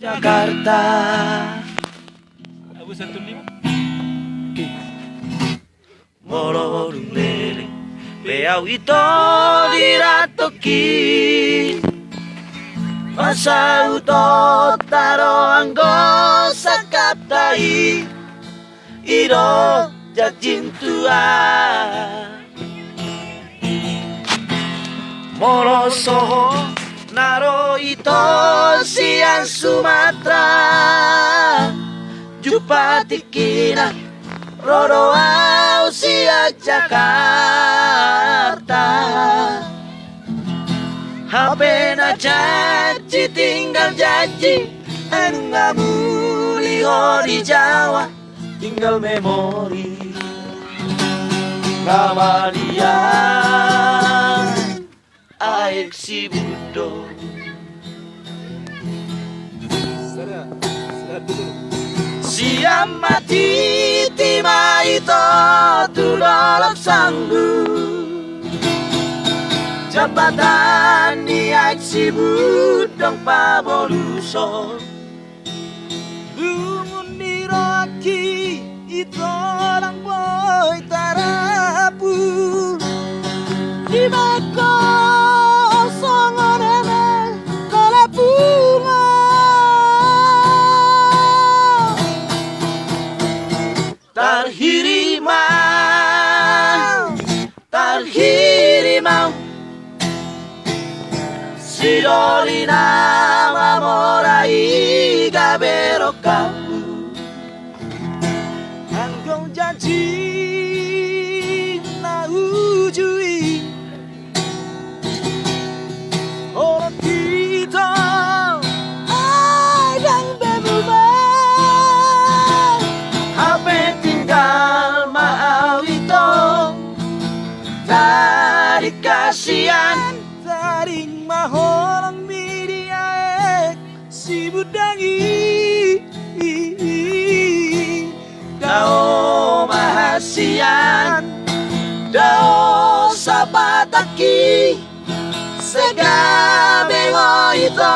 Jakarta. Abu 15. Mororung lele Beau ito diratoki Masa uto taro anggo sakatai Iro jajintua Moro soho naro ito siang Sumatera Jupati kina Roro Ausia Jakarta. HP na janji tinggal janji anu nggak muli di Jawa tinggal memori Kamalian aik si budo siam mati tima ito tulolok sanggu jabatan di aksi budong paboluso lumun diraki ito orang boy tarapu di bako songonene kalapunga Tarhirimau Sidolina mamorai gabero kamu Anggong janji na ujui Orang kita adang bebubang HP tinggal mau itu dari kasihan taring maholang media si budangi dao mahasian dao sabataki segabengo itu